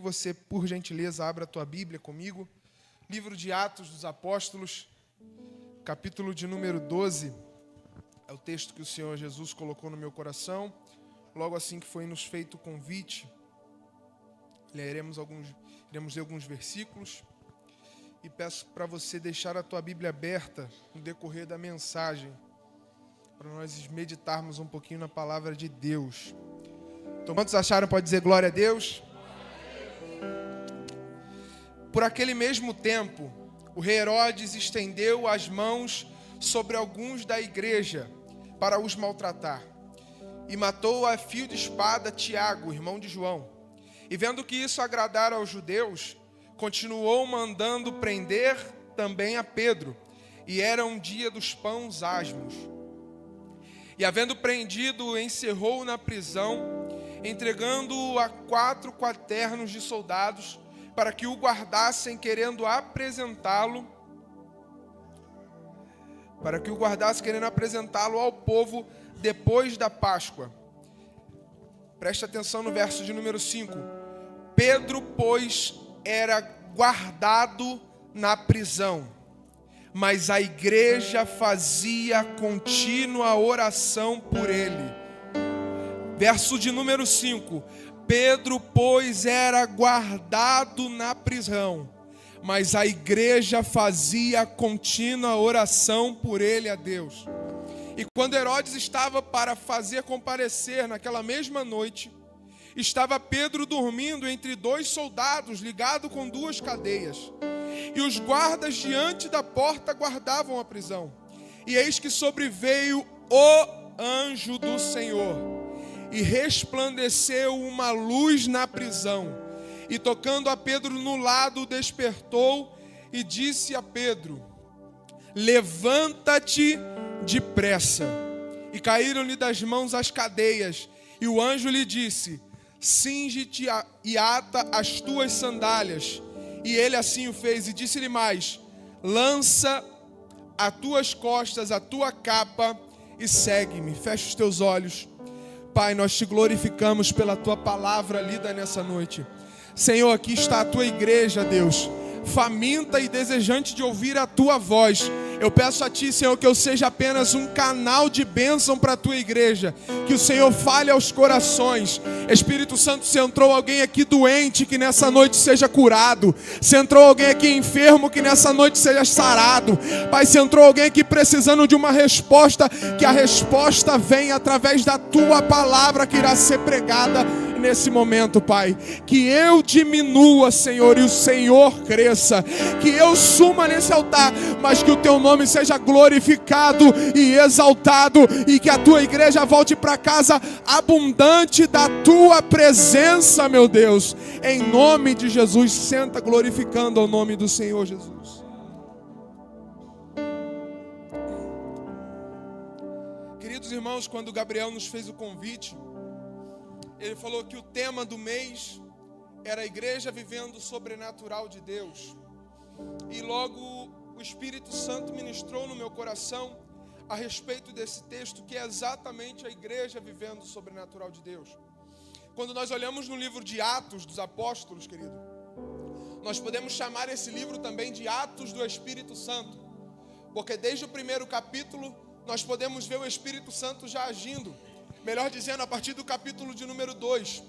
você, por gentileza, abra a tua Bíblia comigo. Livro de Atos dos Apóstolos, capítulo de número 12. É o texto que o Senhor Jesus colocou no meu coração. Logo assim que foi nos feito o convite, iremos ler alguns versículos. E peço para você deixar a tua Bíblia aberta no decorrer da mensagem, para nós meditarmos um pouquinho na palavra de Deus. Então, quantos acharam, pode dizer glória a Deus? Por aquele mesmo tempo, o rei Herodes estendeu as mãos sobre alguns da igreja para os maltratar. E matou a fio de espada Tiago, irmão de João. E vendo que isso agradara aos judeus, continuou mandando prender também a Pedro. E era um dia dos pães asmos. E havendo prendido, encerrou-o na prisão, entregando-o a 4 quaternos de soldados, para que o guardassem, querendo apresentá-lo ao povo depois da Páscoa. Preste atenção no verso de número 5. Pedro, pois, era guardado na prisão, mas a igreja fazia contínua oração por ele. Verso de número 5. Pedro, pois, era guardado na prisão, mas a igreja fazia contínua oração por ele a Deus. E quando Herodes estava para fazer comparecer naquela mesma noite, estava Pedro dormindo entre 2 soldados, ligado com 2 cadeias. E os guardas diante da porta guardavam a prisão. E eis que sobreveio o anjo do Senhor, e resplandeceu uma luz na prisão. E tocando a Pedro no lado, o despertou e disse a Pedro: levanta-te depressa. E caíram-lhe das mãos as cadeias. E o anjo lhe disse: cinge-te e ata as tuas sandálias. E ele assim o fez, e disse-lhe mais: lança a tuas costas a tua capa e segue-me. Fecha os teus olhos. Pai, nós te glorificamos pela tua palavra lida nessa noite. Senhor, aqui está a tua igreja, Deus, faminta e desejante de ouvir a tua voz. Eu peço a ti, Senhor, que eu seja apenas um canal de bênção para a tua igreja. Que o Senhor fale aos corações. Espírito Santo, se entrou alguém aqui doente, que nessa noite seja curado. Se entrou alguém aqui enfermo, que nessa noite seja sarado. Pai, se entrou alguém aqui precisando de uma resposta, que a resposta venha através da tua palavra que irá ser pregada nesse momento, Pai. Que eu diminua, Senhor, e o Senhor cresça. Que eu suma nesse altar, mas que o teu nome seja glorificado e exaltado, e que a tua igreja volte para casa abundante da tua presença, meu Deus. Em nome de Jesus, senta glorificando o nome do Senhor Jesus. Queridos irmãos, quando Gabriel nos fez o convite, ele falou que o tema do mês era a igreja vivendo o sobrenatural de Deus. E logo o Espírito Santo ministrou no meu coração a respeito desse texto, que é exatamente a igreja vivendo o sobrenatural de Deus. Quando nós olhamos no livro de Atos dos Apóstolos, querido, nós podemos chamar esse livro também de Atos do Espírito Santo, porque desde o primeiro capítulo nós podemos ver o Espírito Santo já agindo. Melhor dizendo, a partir do capítulo de número 2.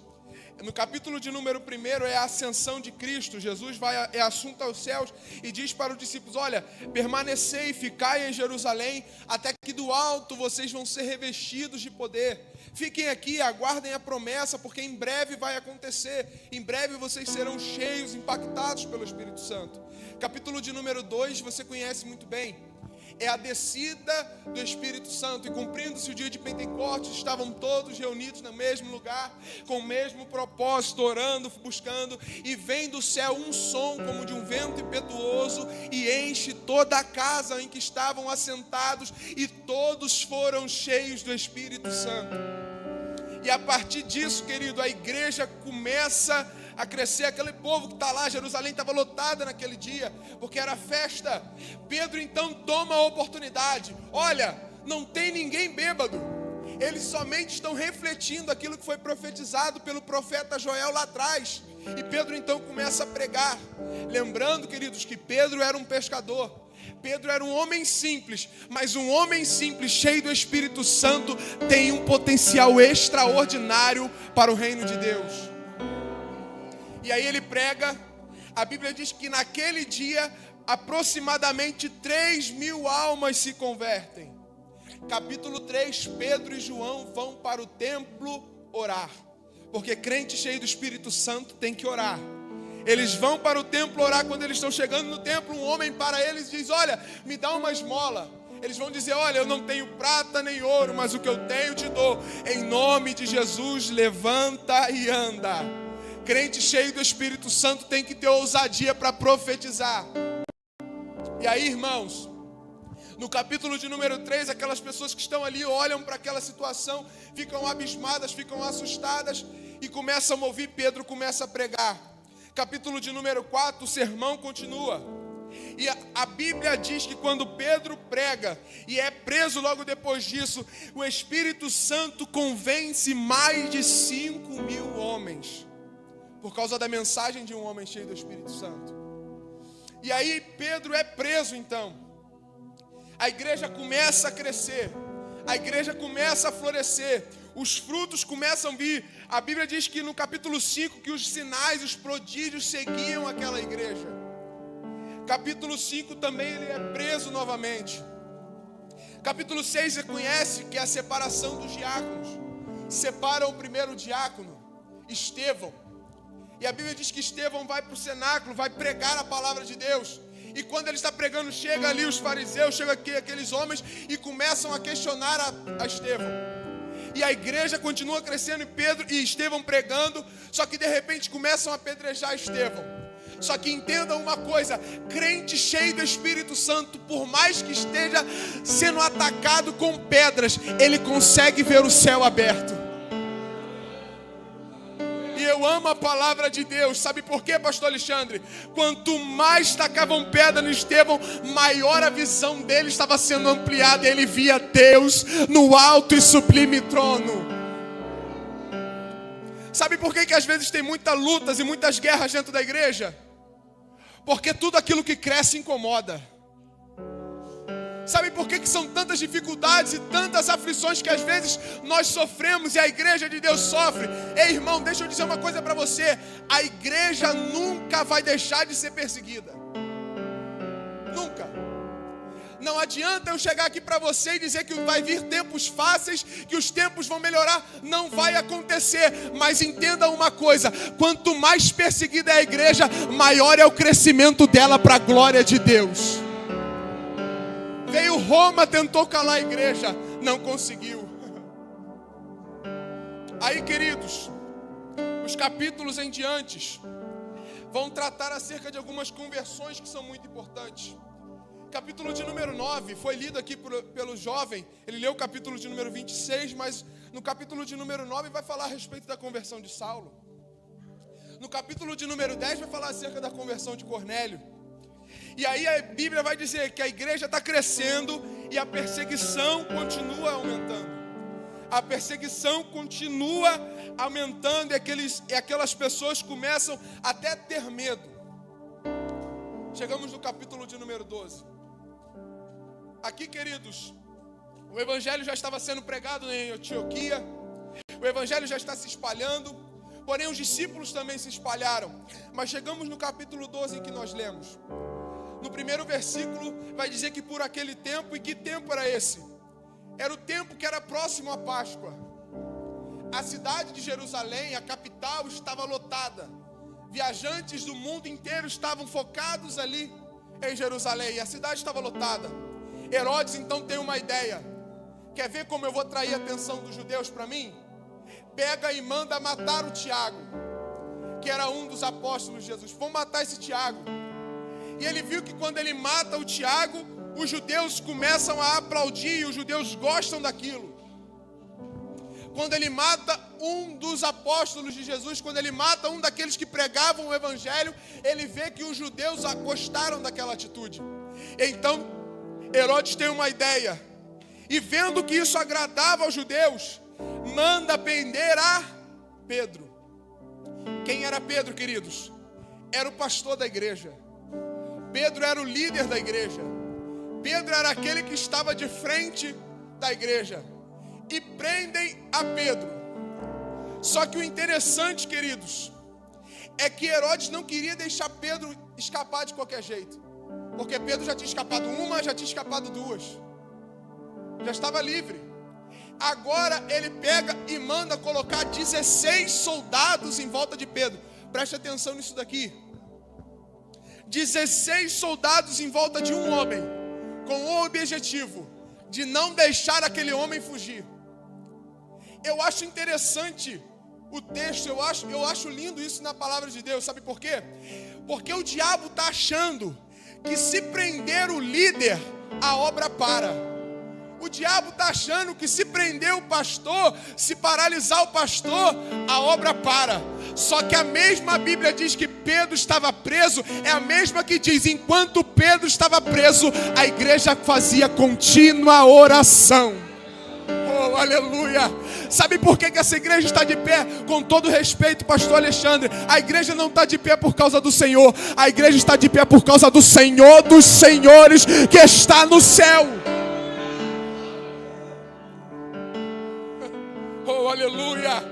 No capítulo de número 1 é a ascensão de Cristo. Jesus é assunto aos céus e diz para os discípulos: olha, permanecei e ficai em Jerusalém, até que do alto vocês vão ser revestidos de poder. Fiquem aqui, aguardem a promessa, porque em breve vai acontecer. Em breve vocês serão cheios, impactados pelo Espírito Santo. Capítulo de número 2, você conhece muito bem. É a descida do Espírito Santo. E cumprindo-se o dia de Pentecostes, estavam todos reunidos no mesmo lugar, com o mesmo propósito, orando, buscando. E vem do céu um som como de um vento impetuoso, e enche toda a casa em que estavam assentados, e todos foram cheios do Espírito Santo. E a partir disso, querido, a igreja começa a crescer. Aquele povo que está lá, Jerusalém estava lotada naquele dia, porque era festa. Pedro então toma a oportunidade. Olha, não tem ninguém bêbado. Eles somente estão refletindo aquilo que foi profetizado pelo profeta Joel lá atrás. E Pedro então começa a pregar. Lembrando, queridos, que Pedro era um pescador. Pedro era um homem simples, mas um homem simples, cheio do Espírito Santo, tem um potencial extraordinário para o reino de Deus. E aí ele prega. A Bíblia diz que naquele dia, aproximadamente 3.000 almas se convertem. Capítulo 3, Pedro e João vão para o templo orar. Porque crente cheio do Espírito Santo tem que orar. Eles vão para o templo orar. Quando eles estão chegando no templo, um homem para eles e diz: olha, me dá uma esmola. Eles vão dizer: olha, eu não tenho prata nem ouro, mas o que eu tenho te dou. Em nome de Jesus, levanta e anda. Crente cheio do Espírito Santo tem que ter ousadia para profetizar. E aí, irmãos, no capítulo de número 3, aquelas pessoas que estão ali olham para aquela situação, ficam abismadas, ficam assustadas e começam a ouvir. Pedro começa a pregar. Capítulo de número 4, o sermão continua. E a Bíblia diz que quando Pedro prega e é preso logo depois disso, o Espírito Santo convence mais de 5.000 homens, por causa da mensagem de um homem cheio do Espírito Santo. E aí Pedro é preso então. A igreja começa a crescer, a igreja começa a florescer, os frutos começam a vir. A Bíblia diz que no capítulo 5 que os sinais, os prodígios seguiam aquela igreja. Capítulo 5 também ele é preso novamente. Capítulo 6 você conhece que é a separação dos diáconos. Separam o primeiro diácono, Estevão. E a Bíblia diz que Estevão vai para o cenáculo, vai pregar a palavra de Deus. E quando ele está pregando, chega ali os fariseus, chega aqui aqueles homens e começam a questionar a Estevão. E a igreja continua crescendo, e Pedro e Estevão pregando, só que de repente começam a apedrejar Estevão. Só que entendam uma coisa: crente cheio do Espírito Santo, por mais que esteja sendo atacado com pedras, ele consegue ver o céu aberto. E eu amo a palavra de Deus. Sabe por quê, pastor Alexandre? Quanto mais tacavam pedra no Estevão, maior a visão dele estava sendo ampliada. Ele via Deus no alto e sublime trono. Sabe por que às vezes tem muitas lutas e muitas guerras dentro da igreja? Porque tudo aquilo que cresce incomoda. Sabe por que são tantas dificuldades e tantas aflições que às vezes nós sofremos e a igreja de Deus sofre? Ei, irmão, deixa eu dizer uma coisa para você: a igreja nunca vai deixar de ser perseguida. Nunca. Não adianta eu chegar aqui para você e dizer que vai vir tempos fáceis, que os tempos vão melhorar. Não vai acontecer. Mas entenda uma coisa: quanto mais perseguida é a igreja, maior é o crescimento dela para a glória de Deus. Veio Roma, tentou calar a igreja, não conseguiu. Aí, queridos, os capítulos em diante vão tratar acerca de algumas conversões que são muito importantes. Capítulo de número 9 foi lido aqui pelo jovem. Ele leu o capítulo de número 26, mas no capítulo de número 9 vai falar a respeito da conversão de Saulo. No capítulo de número 10 vai falar acerca da conversão de Cornélio. E aí a Bíblia vai dizer que a igreja está crescendo e a perseguição continua aumentando. A perseguição continua aumentando e aquelas pessoas começam até a ter medo. Chegamos no capítulo de número 12. Aqui, queridos, o evangelho já estava sendo pregado em Antioquia. O evangelho já está se espalhando. Porém, os discípulos também se espalharam. Mas chegamos no capítulo 12 em que nós lemos. No primeiro versículo vai dizer que por aquele tempo, e que tempo era esse? Era o tempo que era próximo à Páscoa. A cidade de Jerusalém, a capital, estava lotada. Viajantes do mundo inteiro estavam focados ali em Jerusalém, e a cidade estava lotada. Herodes então tem uma ideia. Quer ver como eu vou atrair a atenção dos judeus para mim? Pega e manda matar o Tiago, que era um dos apóstolos de Jesus. Vão matar esse Tiago. E ele viu que quando ele mata o Tiago, os judeus começam a aplaudir, e os judeus gostam daquilo. Quando ele mata um dos apóstolos de Jesus, quando ele mata um daqueles que pregavam o evangelho, ele vê que os judeus gostaram daquela atitude. Então, Herodes tem uma ideia. E vendo que isso agradava aos judeus, manda prender a Pedro. Quem era Pedro, queridos? Era o pastor da igreja. Pedro era o líder da igreja. Pedro era aquele que estava de frente da igreja. E prendem a Pedro. Só que o interessante, queridos, é que Herodes não queria deixar Pedro escapar de qualquer jeito. Porque Pedro já tinha escapado uma, já tinha escapado duas. Já estava livre. Agora ele pega e manda colocar 16 soldados em volta de Pedro. Preste atenção nisso daqui. 16 soldados em volta de um homem, com o objetivo de não deixar aquele homem fugir. Eu acho interessante o texto, eu acho lindo isso na palavra de Deus. Sabe por quê? Porque o diabo está achando que se prender o líder, a obra para. O diabo está achando que se prender o pastor, se paralisar o pastor, a obra para. Só que a mesma Bíblia diz que Pedro estava preso, é a mesma que diz, enquanto Pedro estava preso, a igreja fazia contínua oração. Oh, aleluia! Sabe por que essa igreja está de pé? Com todo respeito, pastor Alexandre, a igreja não está de pé por causa do Senhor, a igreja está de pé por causa do Senhor dos senhores, que está no céu. Oh, aleluia!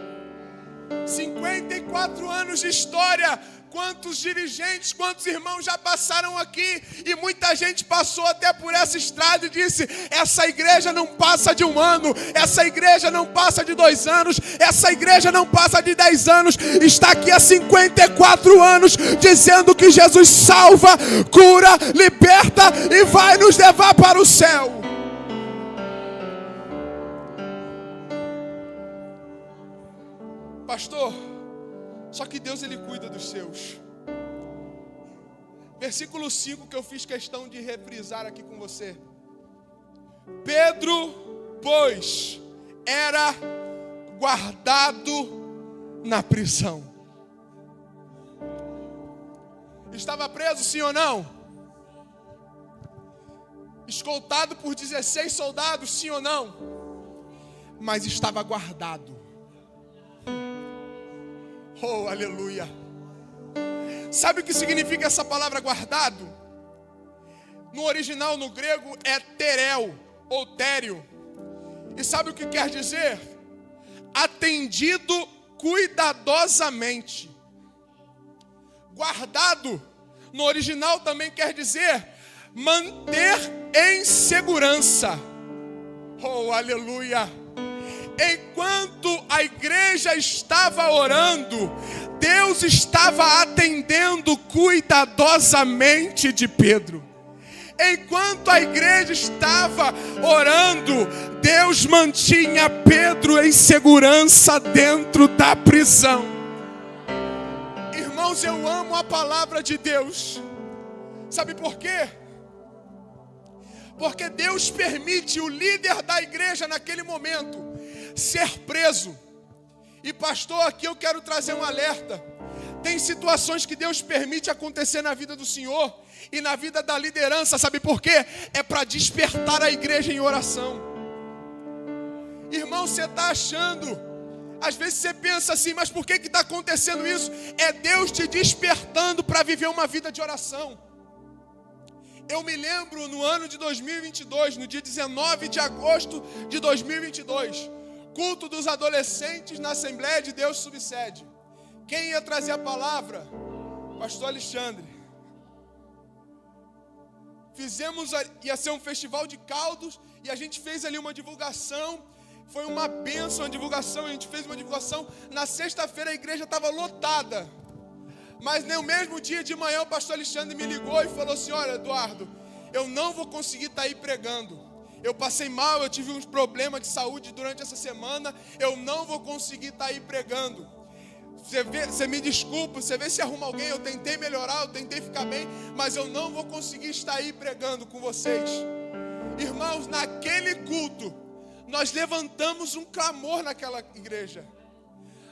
54 anos de história. Quantos dirigentes, quantos irmãos já passaram aqui, e muita gente passou até por essa estrada e disse, essa igreja não passa de 1 ano, essa igreja não passa de 2 anos, essa igreja não passa de 10 anos, está aqui há 54 anos, dizendo que Jesus salva, cura, liberta e vai nos levar para o céu. Pastor, só que Deus, Ele cuida dos seus. Versículo 5 que eu fiz questão de reprisar aqui com você. Pedro, pois, era guardado na prisão. Estava preso, sim ou não? Escoltado por 16 soldados, sim ou não? Mas estava guardado. Oh, aleluia. Sabe o que significa essa palavra guardado? No original, no grego, é terel ou tério. E sabe o que quer dizer? Atendido cuidadosamente. Guardado, no original também quer dizer manter em segurança. Oh, aleluia. Enquanto a igreja estava orando, Deus estava atendendo cuidadosamente de Pedro. Enquanto a igreja estava orando, Deus mantinha Pedro em segurança dentro da prisão. Irmãos, eu amo a palavra de Deus. Sabe por quê? Porque Deus permite o líder da igreja naquele momento ser preso. E pastor, aqui eu quero trazer um alerta. Tem situações que Deus permite acontecer na vida do Senhor e na vida da liderança. Sabe por quê? É para despertar a igreja em oração. Irmão, você está achando, às vezes você pensa assim, mas por que está acontecendo isso? É Deus te despertando para viver uma vida de oração. Eu me lembro no ano de 2022, no dia 19 de agosto de 2022, culto dos adolescentes na Assembleia de Deus Subsede. Quem ia trazer a palavra? Pastor Alexandre. Ia ser um festival de caldos, e a gente fez ali uma divulgação. Foi uma bênção a divulgação, a gente fez uma divulgação. Na sexta-feira a igreja estava lotada. Mas no mesmo dia de manhã o pastor Alexandre me ligou e falou assim, olha, Eduardo, eu não vou conseguir estar aí pregando. Eu passei mal, eu tive uns problemas de saúde durante essa semana, eu não vou conseguir estar aí pregando. Você me desculpa, você vê se arruma alguém, eu tentei melhorar, eu tentei ficar bem, mas eu não vou conseguir estar aí pregando com vocês. Irmãos, naquele culto, nós levantamos um clamor naquela igreja.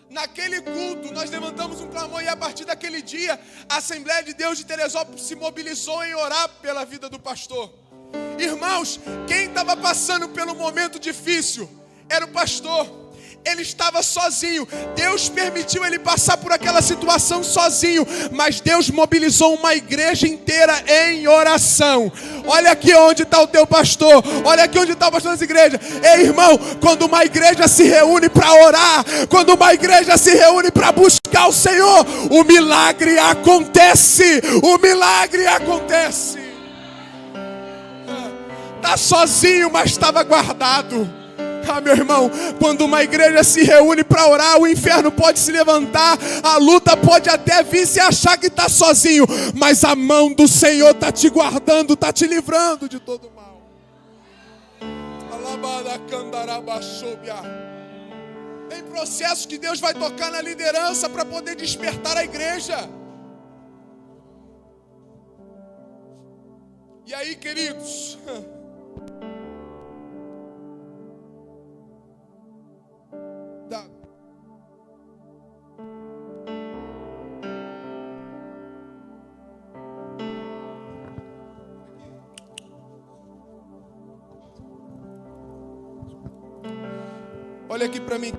Naquele culto, nós levantamos um clamor, e a partir daquele dia, a Assembleia de Deus de Teresópolis se mobilizou em orar pela vida do pastor. Irmãos, quem estava passando pelo momento difícil era o pastor. Ele estava sozinho. Deus permitiu ele passar por aquela situação sozinho, mas Deus mobilizou uma igreja inteira em oração. Olha aqui onde está o teu pastor. Olha aqui onde está o pastor dessa igreja. Ei, irmão, quando uma igreja se reúne para orar, quando uma igreja se reúne para buscar o Senhor, o milagre acontece. O milagre acontece. Está sozinho, mas estava guardado. Ah, meu irmão, quando uma igreja se reúne para orar, o inferno pode se levantar, a luta pode até vir se achar que está sozinho, mas a mão do Senhor está te guardando, está te livrando de todo mal. Tem processos que Deus vai tocar na liderança para poder despertar a igreja. E aí, queridos, olha aqui para mim.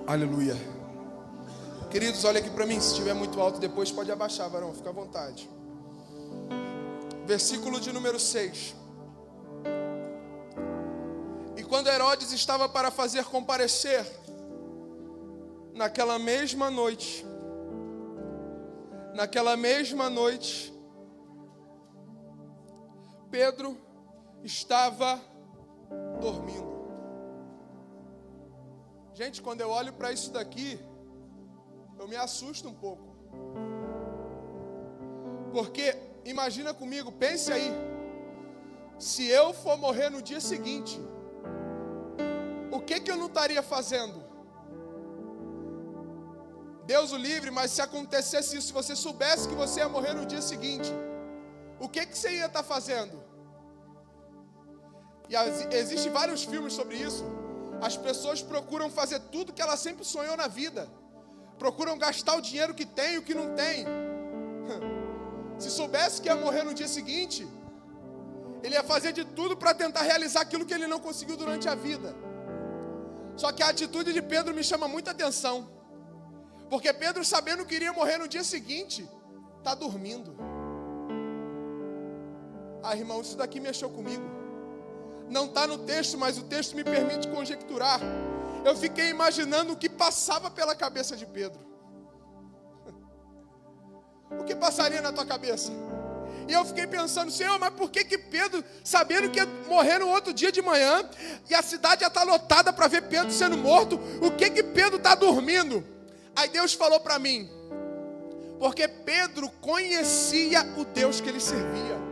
Aleluia. Queridos, olha aqui para mim. Se estiver muito alto depois pode abaixar, varão, fica à vontade. Versículo de número 6. E quando Herodes estava para fazer comparecer, naquela mesma noite, Pedro estava dormindo. Gente, quando eu olho para isso daqui, eu me assusto um pouco. Porque, imagina comigo, pense aí, se eu for morrer no dia seguinte, o que eu não estaria fazendo? Deus o livre, mas se acontecesse isso, se você soubesse que você ia morrer no dia seguinte, o que você ia estar fazendo? E existem vários filmes sobre isso. As pessoas procuram fazer tudo que ela sempre sonhou na vida. Procuram gastar o dinheiro que tem e o que não tem. Se soubesse que ia morrer no dia seguinte, ele ia fazer de tudo para tentar realizar aquilo que ele não conseguiu durante a vida. Só que a atitude de Pedro me chama muita atenção. Porque Pedro, sabendo que iria morrer no dia seguinte, está dormindo. Ah, irmão, isso daqui mexeu comigo. Não está no texto, mas o texto me permite conjecturar. Eu fiquei imaginando o que passava pela cabeça de Pedro. O que passaria na tua cabeça? E eu fiquei pensando, Senhor, mas por que Pedro, sabendo que ia morrer no outro dia de manhã, e a cidade já está lotada para ver Pedro sendo morto, o que Pedro está dormindo? Aí Deus falou para mim, porque Pedro conhecia o Deus que ele servia.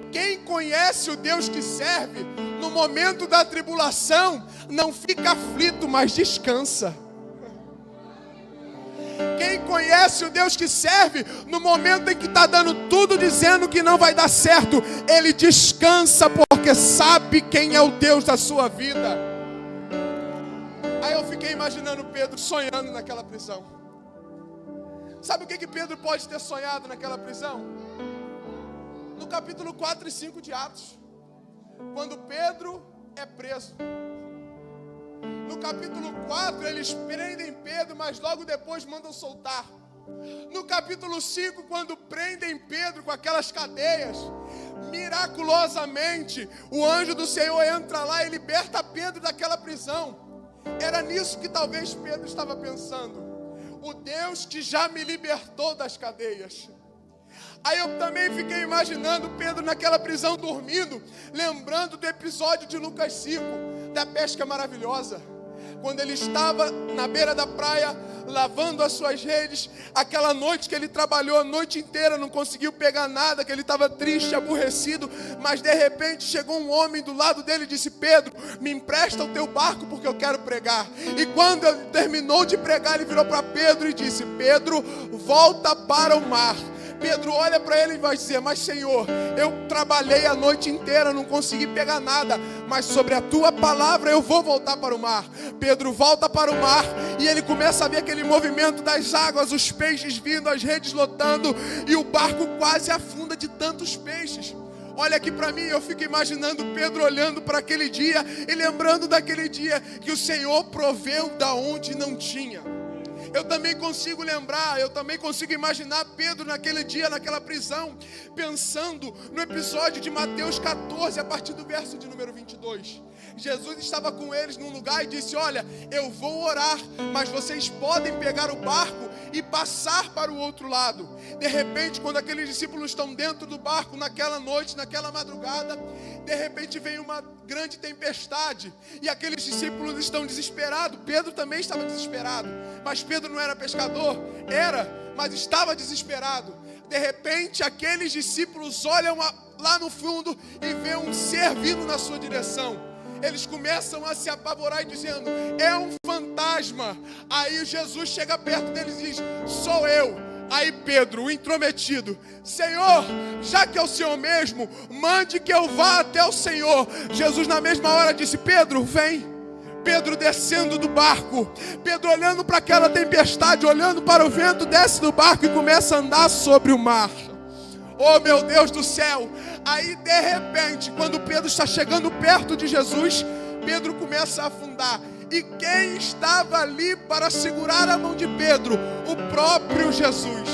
Quem conhece o Deus que serve, no momento da tribulação, não fica aflito, mas descansa. Quem conhece o Deus que serve, no momento em que está dando tudo dizendo que não vai dar certo, ele descansa porque sabe quem é o Deus da sua vida. Aí eu fiquei imaginando Pedro sonhando naquela prisão. Sabe o que Pedro pode ter sonhado naquela prisão? No capítulo 4 e 5 de Atos, quando Pedro é preso. No capítulo 4 eles prendem Pedro, mas logo depois mandam soltar. No capítulo 5, quando prendem Pedro com aquelas cadeias, miraculosamente o anjo do Senhor entra lá e liberta Pedro daquela prisão. Era nisso que talvez Pedro estava pensando. O Deus que já me libertou das cadeias. Aí eu também fiquei imaginando Pedro naquela prisão dormindo, lembrando do episódio de Lucas 5, da pesca maravilhosa. Quando ele estava na beira da praia, lavando as suas redes, aquela noite que ele trabalhou a noite inteira, não conseguiu pegar nada, que ele estava triste, aborrecido, mas de repente chegou um homem do lado dele e disse: Pedro, me empresta o teu barco porque eu quero pregar. E quando ele terminou de pregar, ele virou para Pedro e disse: Pedro, volta para o mar. Pedro olha para ele e vai dizer: mas Senhor, eu trabalhei a noite inteira, não consegui pegar nada, mas sobre a tua palavra eu vou voltar para o mar. Pedro volta para o mar e ele começa a ver aquele movimento das águas, os peixes vindo, as redes lotando, e o barco quase afunda de tantos peixes. Olha aqui para mim, eu fico imaginando Pedro olhando para aquele dia e lembrando daquele dia que o Senhor proveu da onde não tinha. Eu também consigo lembrar, eu também consigo imaginar Pedro naquele dia, naquela prisão, pensando no episódio de Mateus 14, a partir do verso de número 22. Jesus estava com eles num lugar e disse: olha, eu vou orar, mas vocês podem pegar o barco e passar para o outro lado. De repente, quando aqueles discípulos estão dentro do barco, naquela noite, naquela madrugada, de repente vem uma grande tempestade, e aqueles discípulos estão desesperados. Pedro também estava desesperado, mas Pedro não era pescador, mas estava desesperado. De repente, aqueles discípulos olham lá no fundo e vê um ser vindo na sua direção. Eles começam a se apavorar e dizendo: é um fantasma. Aí Jesus chega perto deles e diz: sou eu. Aí Pedro, o intrometido: Senhor, já que é o Senhor mesmo, mande que eu vá até o Senhor. Jesus na mesma hora disse: Pedro, vem. Pedro descendo do barco, Pedro olhando para aquela tempestade, olhando para o vento, desce do barco e começa a andar sobre o mar. Oh meu Deus do céu! Aí de repente, quando Pedro está chegando perto de Jesus, Pedro começa a afundar. E quem estava ali para segurar a mão de Pedro? O próprio Jesus.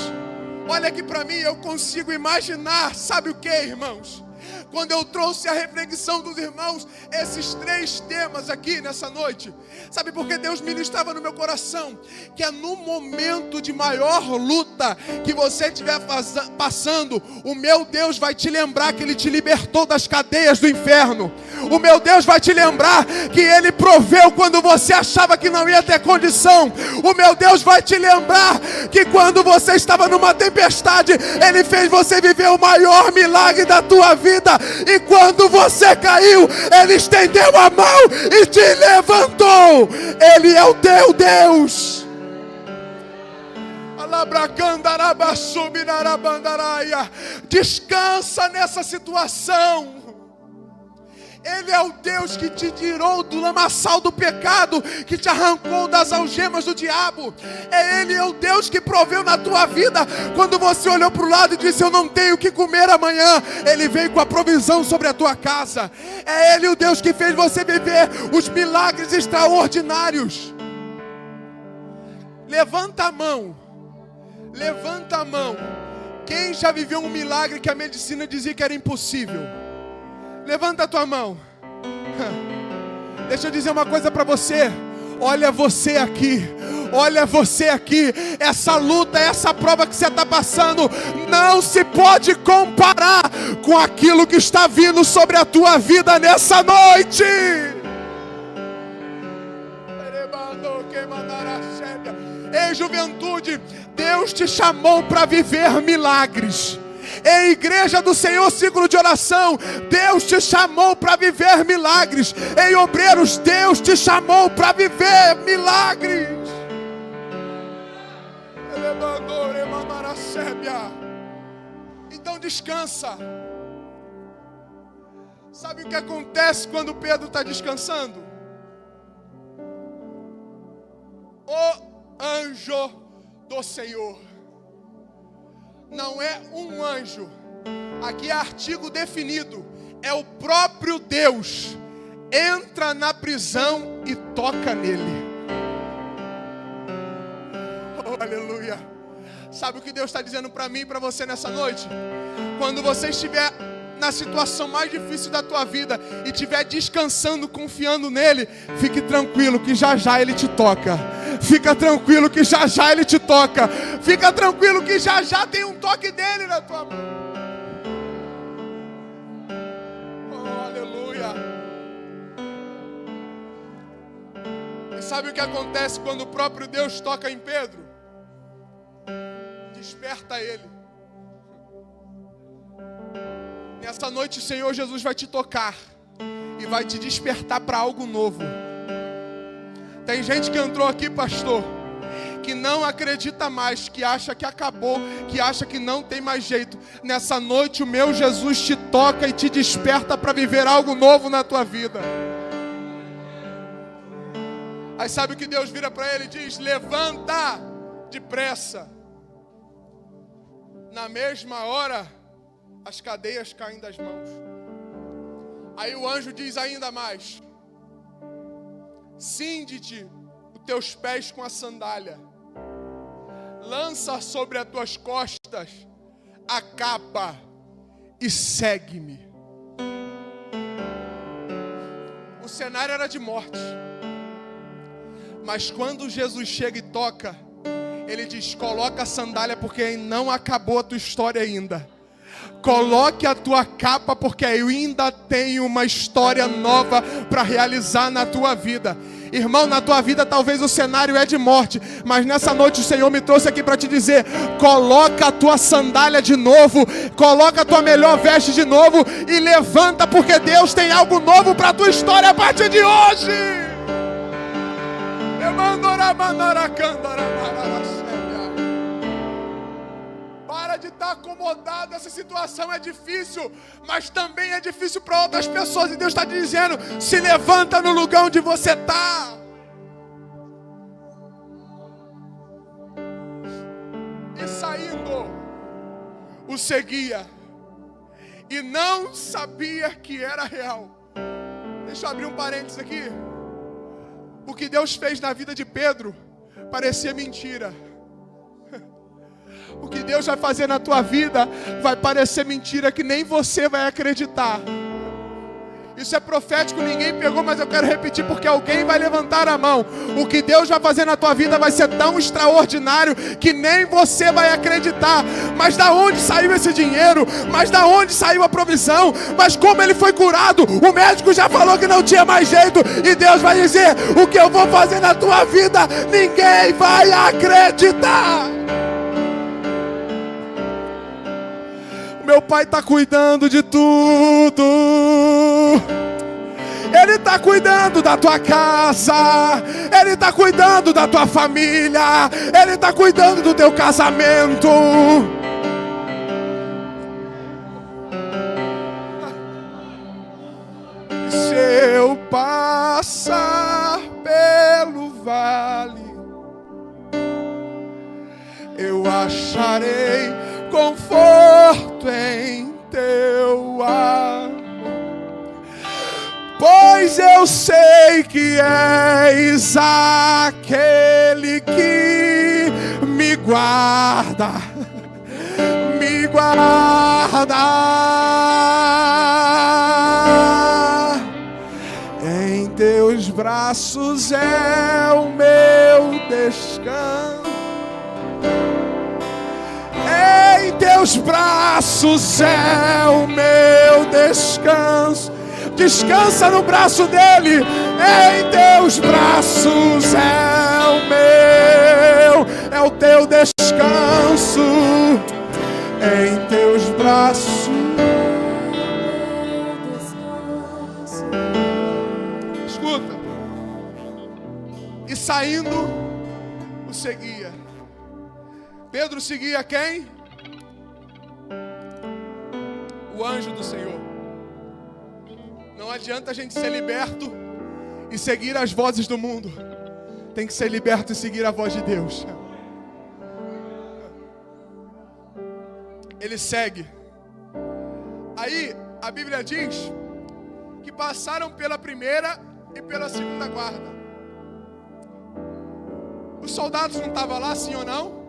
Olha aqui para mim, eu consigo imaginar, sabe o que, irmãos? Quando eu trouxe a reflexão dos irmãos, esses 3 temas aqui nessa noite, sabe por que Deus ministrava no meu coração? Que é no momento de maior luta que você estiver passando, o meu Deus vai te lembrar que Ele te libertou das cadeias do inferno. O meu Deus vai te lembrar que Ele proveu quando você achava que não ia ter condição. O meu Deus vai te lembrar que quando você estava numa tempestade, Ele fez você viver o maior milagre da tua vida. E quando você caiu, Ele estendeu a mão e te levantou. Ele é o teu Deus. Descansa nessa situação. Ele é o Deus que te tirou do lamaçal do pecado, que te arrancou das algemas do diabo. Ele é o Deus que proveu na tua vida. Quando você olhou para o lado e disse: eu não tenho o que comer amanhã, Ele veio com a provisão sobre a tua casa. É Ele o Deus que fez você viver os milagres extraordinários. Levanta a mão. Levanta a mão. Quem já viveu um milagre que a medicina dizia que era impossível? Levanta a tua mão. Deixa eu dizer uma coisa para você. Olha você aqui. Olha você aqui. Essa luta, essa prova que você está passando, não se pode comparar com aquilo que está vindo sobre a tua vida nessa noite. Ei, juventude, Deus te chamou para viver milagres. Ei, igreja do Senhor, círculo de oração, Deus te chamou para viver milagres. Ei, obreiros, Deus te chamou para viver milagres. Então descansa. Sabe o que acontece quando Pedro está descansando? O anjo do Senhor. Não é um anjo. Aqui é artigo definido. É o próprio Deus. Entra na prisão e toca nele. Oh, aleluia. Sabe o que Deus está dizendo para mim e para você nessa noite? Quando você estiver na situação mais difícil da tua vida e estiver descansando, confiando nele, fique tranquilo que já já ele te toca. Fica tranquilo que já já ele te toca. Fica tranquilo que já já tem um toque dele na tua mão. Oh, aleluia. E sabe o que acontece quando o próprio Deus toca em Pedro? Desperta ele. Nessa noite o Senhor Jesus vai te tocar e vai te despertar para algo novo. Tem gente que entrou aqui, pastor, que não acredita mais, que acha que acabou, que acha que não tem mais jeito, nessa noite o meu Jesus te toca e te desperta para viver algo novo na tua vida. Aí sabe o que Deus vira para ele e diz: levanta depressa. Na mesma hora, as cadeias caem das mãos. Aí o anjo diz ainda mais: cinde-te os teus pés com a sandália, lança sobre as tuas costas a capa e segue-me. O cenário era de morte, mas quando Jesus chega e toca, ele diz: coloca a sandália, porque não acabou a tua história ainda. Coloque a tua capa, porque eu ainda tenho uma história nova para realizar na tua vida. Irmão, na tua vida talvez o cenário é de morte, mas nessa noite o Senhor me trouxe aqui para te dizer: coloca a tua sandália de novo, coloca a tua melhor veste de novo e levanta, porque Deus tem algo novo para a tua história a partir de hoje. Para de estar acomodado. Essa situação é difícil, mas também é difícil para outras pessoas, e Deus está te dizendo: se levanta no lugar onde você está. E saindo, o seguia, e não sabia que era real. Deixa eu abrir um parênteses aqui. O que Deus fez na vida de Pedro parecia mentira. O que Deus vai fazer na tua vida vai parecer mentira, que nem você vai acreditar. Isso é profético, ninguém pegou, mas eu quero repetir porque alguém vai levantar a mão. O que Deus vai fazer na tua vida vai ser tão extraordinário que nem você vai acreditar. Mas da onde saiu esse dinheiro? Mas da onde saiu a provisão? Mas como ele foi curado? O médico já falou que não tinha mais jeito. E Deus vai dizer: o que eu vou fazer na tua vida, ninguém vai acreditar. Meu pai está cuidando de tudo. Ele está cuidando da tua casa. Ele está cuidando da tua família. Ele está cuidando do teu casamento. Se eu passar pelo vale, eu acharei conforto em teu amor, pois eu sei que és aquele que me guarda, me guarda. Em teus braços é o meu descanso. Em teus braços é o meu descanso. Descansa no braço dele. Em teus braços é o meu, é o teu descanso. Em teus braços. Escuta. E saindo, o seguia. Pedro seguia quem? O anjo do Senhor. Não adianta a gente ser liberto e seguir as vozes do mundo. Tem que ser liberto e seguir a voz de Deus. Ele segue. Aí a Bíblia diz que passaram pela primeira e pela segunda guarda. Os soldados não estavam lá, sim ou não?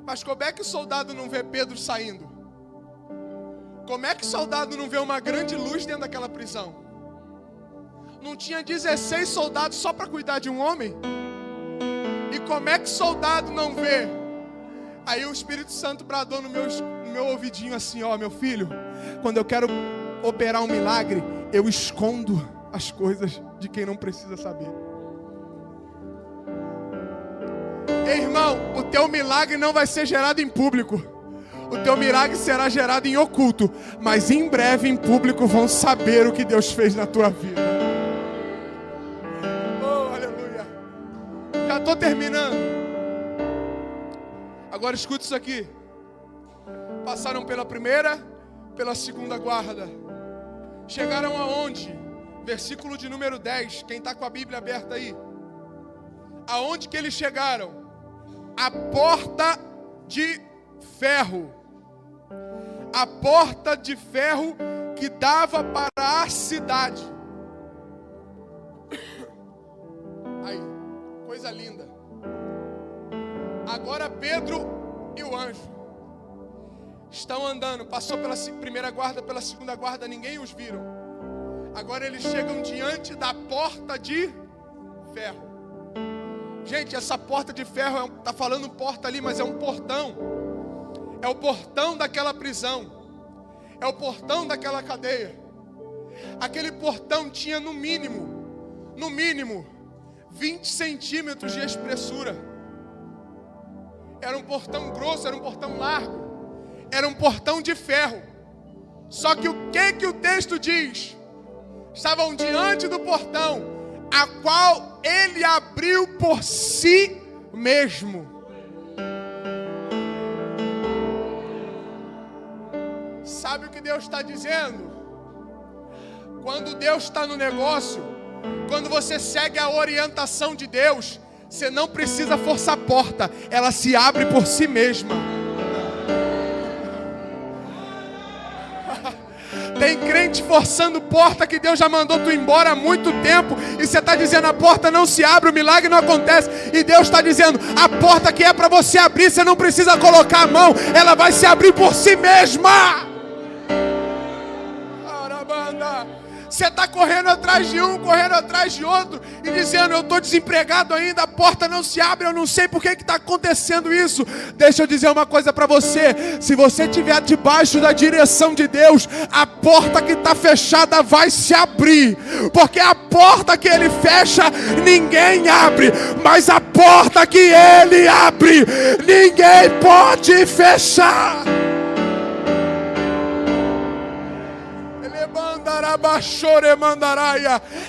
Mas como é que o soldado não vê Pedro saindo? Como é que o soldado não vê uma grande luz dentro daquela prisão? Não tinha 16 soldados só para cuidar de um homem? E como é que o soldado não vê? Aí o Espírito Santo bradou no meu ouvidinho assim: ó, meu filho, quando eu quero operar um milagre, eu escondo as coisas de quem não precisa saber. Ei, irmão, o teu milagre não vai ser gerado em público. O teu milagre será gerado em oculto. Mas em breve, em público, vão saber o que Deus fez na tua vida. Oh, aleluia. Já estou Agora escuta isso aqui. Passaram pela primeira, pela segunda guarda. Chegaram aonde? Versículo de número 10. Quem está com a Bíblia aberta aí? Aonde que eles chegaram? A porta de ferro. A porta de ferro que dava para a cidade. Aí, coisa linda. Agora Pedro e o anjo estão andando. Passou pela primeira guarda, pela segunda guarda, ninguém os viram. Agora eles chegam diante da porta de ferro. Gente, essa porta de ferro, está falando porta ali, mas é um portão. É o portão daquela prisão. É o portão daquela cadeia. Aquele portão tinha no mínimo 20 centímetros de espessura. Era um portão grosso, era um portão largo. Era um portão de ferro. Só que o que o texto diz? Estavam diante do portão, a qual ele abriu por si mesmo. Sabe o que Deus está dizendo? Quando Deus está no negócio, quando você segue a orientação de Deus, você não precisa forçar a porta, ela se abre por si mesma. Tem crente forçando porta que Deus já mandou tu embora há muito tempo, e você está dizendo a porta não se abre, o milagre não acontece, e Deus está dizendo a porta que é para você abrir, você não precisa colocar a mão, ela vai se abrir por si mesma. Você está correndo atrás de um, correndo atrás de outro, e dizendo, eu estou desempregado ainda, a porta não se abre, eu não sei por que está acontecendo isso. Deixa eu dizer uma coisa para você, se você estiver debaixo da direção de Deus, a porta que está fechada vai se abrir, porque a porta que Ele fecha, ninguém abre, mas a porta que Ele abre, ninguém pode fechar.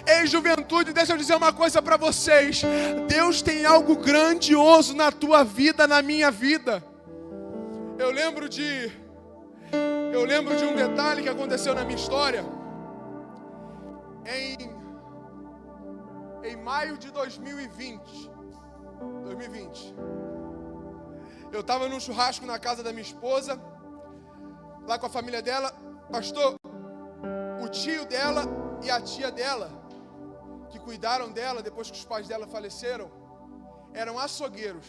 Ei, juventude, deixa eu dizer uma coisa para vocês. Deus tem algo grandioso na tua vida, na minha vida. Eu lembro de um detalhe que aconteceu na minha história. Em maio de 2020. Eu estava num churrasco na casa da minha esposa, lá com a família dela. Pastor, o tio dela e a tia dela, que cuidaram dela depois que os pais dela faleceram, eram açougueiros.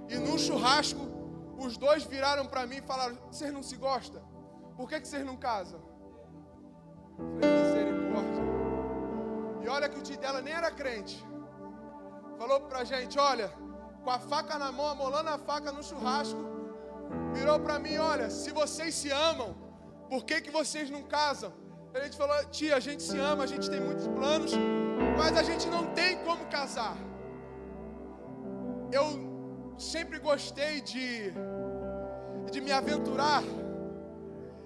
E num churrasco, os dois viraram para mim e falaram, vocês não se gostam? Por que vocês não casam? Eu falei, misericórdia. E olha que o tio dela nem era crente. Falou pra gente, olha, com a faca na mão, amolando a faca no churrasco, virou para mim, olha, se vocês se amam, por que vocês não casam? A gente falou, tia, a gente se ama, a gente tem muitos planos, mas a gente não tem como casar. Eu sempre gostei de me aventurar.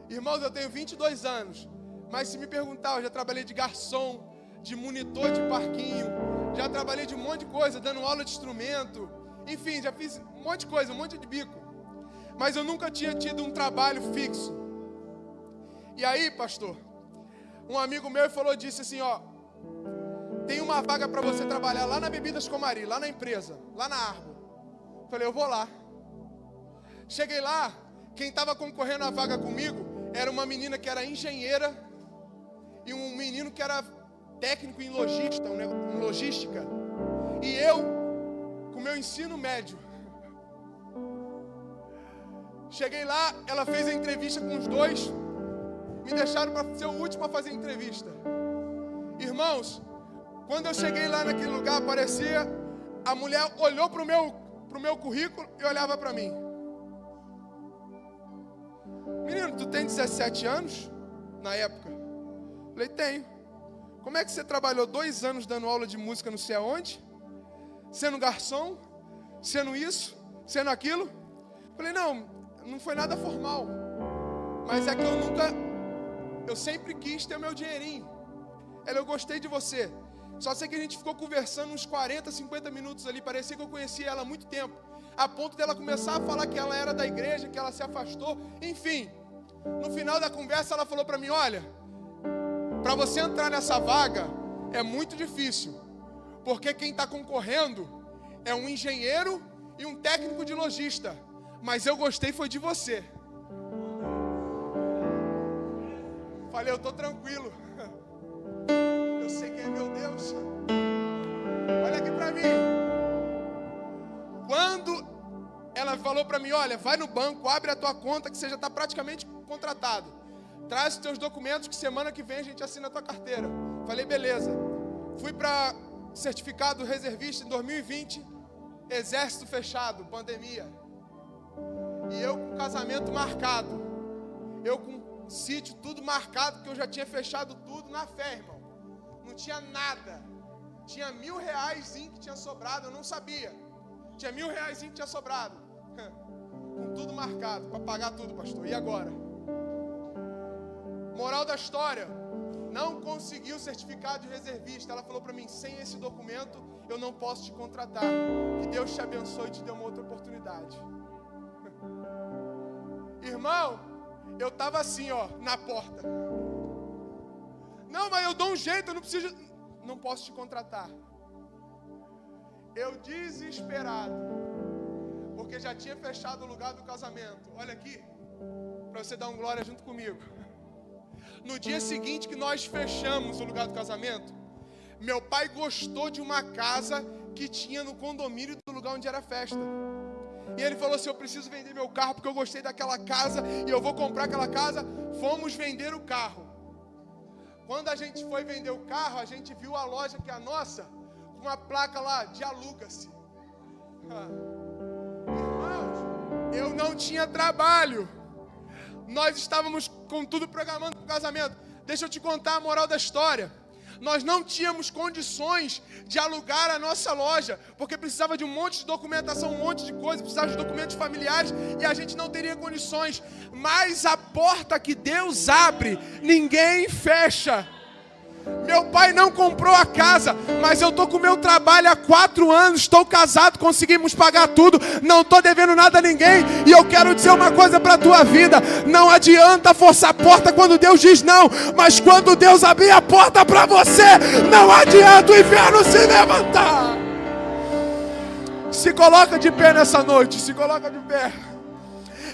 Irmãos, eu tenho 22 anos, mas se me perguntar, eu já trabalhei de garçom, de monitor de parquinho, já trabalhei de um monte de coisa, dando aula de instrumento, enfim, já fiz um monte de coisa, um monte de bico. Mas eu nunca tinha tido um trabalho fixo. E aí, pastor, um amigo meu disse assim, ó, tem uma vaga para você trabalhar lá na Bebidas Comari, lá na empresa, lá na Arbo. Falei, eu vou lá. Cheguei lá, quem estava concorrendo à vaga comigo era uma menina que era engenheira e um menino que era técnico em logística. E eu, com meu ensino médio. Cheguei lá, ela fez a entrevista com os dois, me deixaram para ser o último a fazer a entrevista. Irmãos, quando eu cheguei lá naquele lugar, parecia, a mulher olhou para o meu currículo e olhava para mim. Menino, tu tem 17 anos? Na época. Falei, tenho. Como é que você trabalhou 2 anos dando aula de música não sei aonde? Sendo garçom? Sendo isso? Sendo aquilo? Falei, não foi nada formal. Mas é que eu sempre quis ter o meu dinheirinho. Eu gostei de você. Só sei que a gente ficou conversando uns 40, 50 minutos ali. Parecia que eu conhecia ela há muito tempo. a ponto dela começar a falar que ela era da igreja, que ela se afastou. Enfim, no final da conversa ela falou para mim: olha, para você entrar nessa vaga é muito difícil, porque quem está concorrendo é um engenheiro e um técnico de logista, mas eu gostei foi de você. Falei: eu estou tranquilo, eu sei quem é meu Deus. Olha aqui para mim. Quando ela falou para mim: olha, vai no banco, abre a tua conta que você já está praticamente contratado, traz os teus documentos que semana que vem a gente assina a tua carteira. Falei: beleza. Fui para certificado reservista em 2020, exército fechado, pandemia. E eu com casamento marcado, eu com sítio tudo marcado, porque eu já tinha fechado tudo na fé, irmão. Não tinha nada. Tinha R$1.000 que tinha sobrado, eu não sabia. Tinha R$1.000 que tinha sobrado. Com tudo marcado, para pagar tudo, pastor. E agora? Moral da história: não consegui o certificado de reservista. Ela falou para mim: sem esse documento eu não posso te contratar. Que Deus te abençoe e te dê uma outra oportunidade. Irmão, eu estava assim, ó, na porta. Não, mas eu dou um jeito, eu não preciso. Não posso te contratar. Eu desesperado, porque já tinha fechado o lugar do casamento. Olha aqui, para você dar um glória junto comigo. No dia seguinte que nós fechamos o lugar do casamento, meu pai gostou de uma casa que tinha no condomínio do lugar onde era a festa. E ele falou assim: eu preciso vender meu carro porque eu gostei daquela casa e eu vou comprar aquela casa. Fomos vender o carro. Quando a gente foi vender o carro, a gente viu a loja que é a nossa, com uma placa lá de aluga-se. Irmãos, eu não tinha trabalho. Nós estávamos com tudo programando para o casamento. Deixa eu te contar a moral da história. Nós não tínhamos condições de alugar a nossa loja, porque precisava de um monte de documentação, um monte de coisa, precisava de documentos familiares, e a gente não teria condições. Mas a porta que Deus abre, ninguém fecha. Meu pai não comprou a casa, mas eu estou com o meu trabalho há 4 anos, estou casado, conseguimos pagar tudo, não estou devendo nada a ninguém. E eu quero dizer uma coisa para a tua vida: não adianta forçar a porta quando Deus diz não, mas quando Deus abrir a porta para você, não adianta o inferno se levantar. Se coloca de pé nessa noite, se coloca de pé.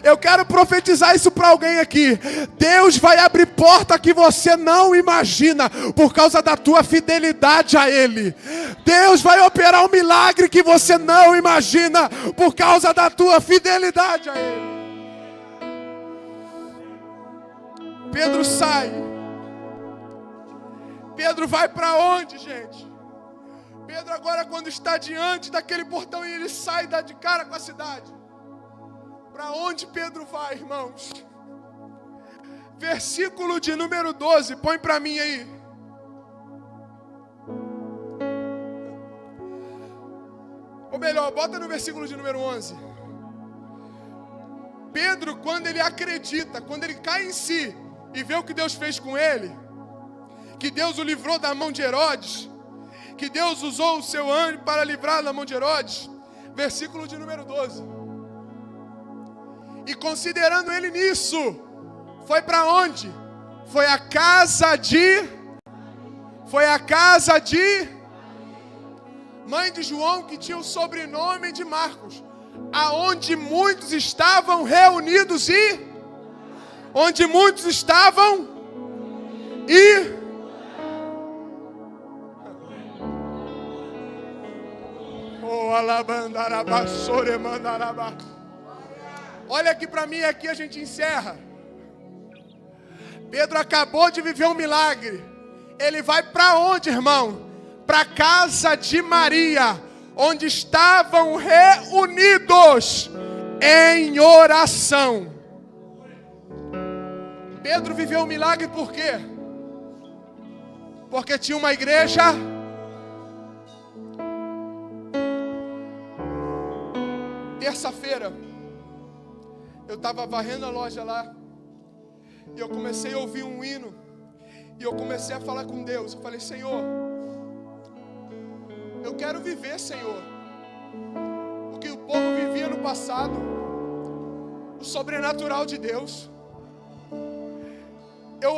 Eu quero profetizar isso para alguém aqui. Deus vai abrir porta que você não imagina por causa da tua fidelidade a Ele. Deus vai operar um milagre que você não imagina por causa da tua fidelidade a Ele. Pedro sai. Pedro vai para onde, gente? Pedro agora, quando está diante daquele portão e ele sai, dá de cara com a cidade. Para onde Pedro vai, irmãos? Versículo de número 12, põe para mim aí. Ou melhor, bota no versículo de número 11. Pedro, quando ele acredita, quando ele cai em si e vê o que Deus fez com ele, que Deus o livrou da mão de Herodes, que Deus usou o seu anjo para livrar da mão de Herodes, versículo de número 12. E considerando ele nisso, foi para onde? Foi a casa de mãe de João, que tinha o sobrenome de Marcos, aonde muitos estavam reunidos oh, alabandarabá, soremandarabá. Olha aqui para mim, aqui a gente encerra. Pedro acabou de viver um milagre. Ele vai para onde, irmão? Para a casa de Maria, onde estavam reunidos em oração. Pedro viveu um milagre por quê? Porque tinha uma igreja. Terça-feira, eu estava varrendo a loja lá, e eu comecei a ouvir um hino, e eu comecei a falar com Deus. Eu falei: Senhor, eu quero viver, Senhor, o que o povo vivia no passado, o sobrenatural de Deus. Eu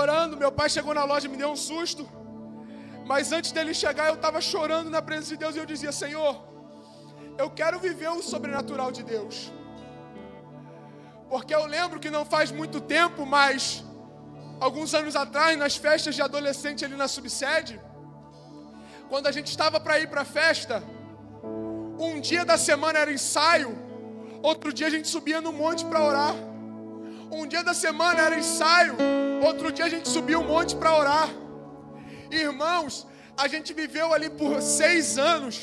orando, meu pai chegou na loja e me deu um susto. Mas antes dele chegar, eu estava chorando na presença de Deus. E eu dizia: Senhor, eu quero viver o sobrenatural de Deus. Porque eu lembro que não faz muito tempo, mas alguns anos atrás, nas festas de adolescente ali na subsede, quando a gente estava para ir para a festa, um dia da semana era ensaio, outro dia a gente subia no monte para orar. Um dia da semana era ensaio, outro dia a gente subia um monte para orar. Irmãos, a gente viveu ali por 6 anos,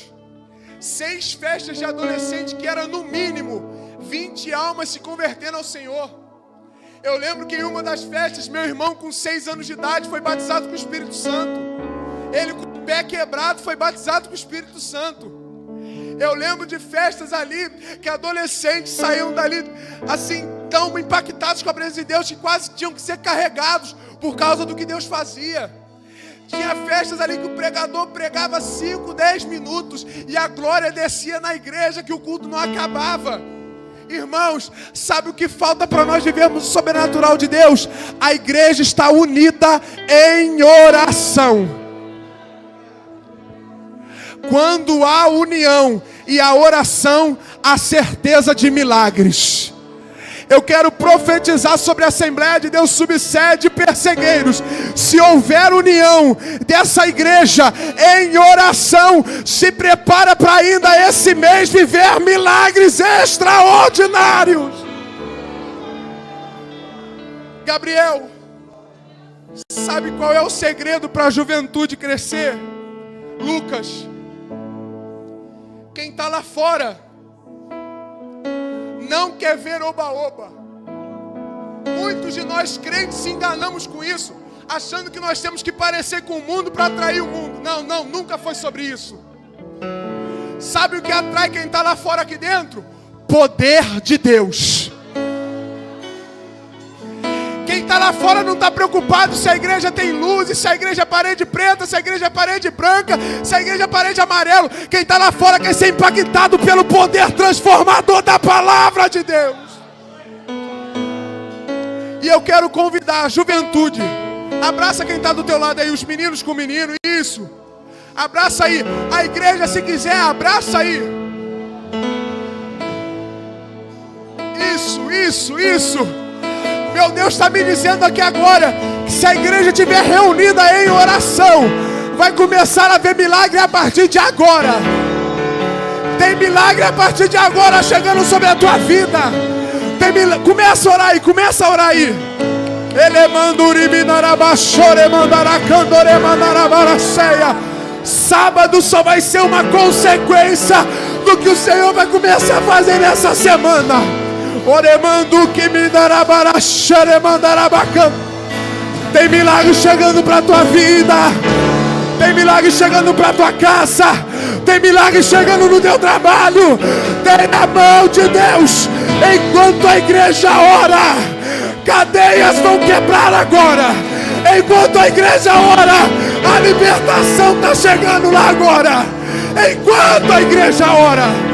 6 festas de adolescente, que era no mínimo 20 almas se convertendo ao Senhor. Eu lembro que em uma das festas, meu irmão com 6 anos de idade foi batizado com o Espírito Santo. Ele com o pé quebrado foi batizado com o Espírito Santo. Eu lembro de festas ali que adolescentes saíam dali assim, tão impactados com a presença de Deus, que quase tinham que ser carregados por causa do que Deus fazia. Tinha festas ali que o pregador pregava 5, 10 minutos e a glória descia na igreja, que o culto não acabava. Irmãos, sabe o que falta para nós vivermos o sobrenatural de Deus? A igreja está unida em oração. Quando há união e a oração, há certeza de milagres. Eu quero profetizar sobre a Assembleia de Deus Subsede Persegueiros. Se houver união dessa igreja em oração, se prepara para ainda esse mês viver milagres extraordinários. Gabriel, sabe qual é o segredo para a juventude crescer? Lucas, quem está lá fora não quer ver oba-oba. Muitos de nós crentes se enganamos com isso, achando que nós temos que parecer com o mundo para atrair o mundo. Não, nunca foi sobre isso. Sabe o que atrai quem está lá fora aqui dentro? Poder de Deus. Quem está lá fora não está preocupado se a igreja tem luz, se a igreja é parede preta, se a igreja é parede branca, se a igreja é parede amarelo. Quem está lá fora quer ser impactado pelo poder transformador da palavra de Deus. E eu quero convidar a juventude. Abraça quem está do teu lado aí, os meninos com o menino. Isso. Abraça aí. A igreja, se quiser, abraça aí. Isso. Meu Deus está me dizendo aqui agora que se a igreja estiver reunida em oração, vai começar a ver milagre a partir de agora. Tem milagre a partir de agora chegando sobre a tua vida. Começa a orar aí. Sábado só vai ser uma consequência do que o Senhor vai começar a fazer nessa semana. Tem milagre chegando para a tua vida. Tem milagre chegando para a tua casa. Tem milagre chegando no teu trabalho. Tem a mão de Deus. Enquanto a igreja ora, cadeias vão quebrar agora. Enquanto a igreja ora, a libertação está chegando lá agora. Enquanto a igreja ora.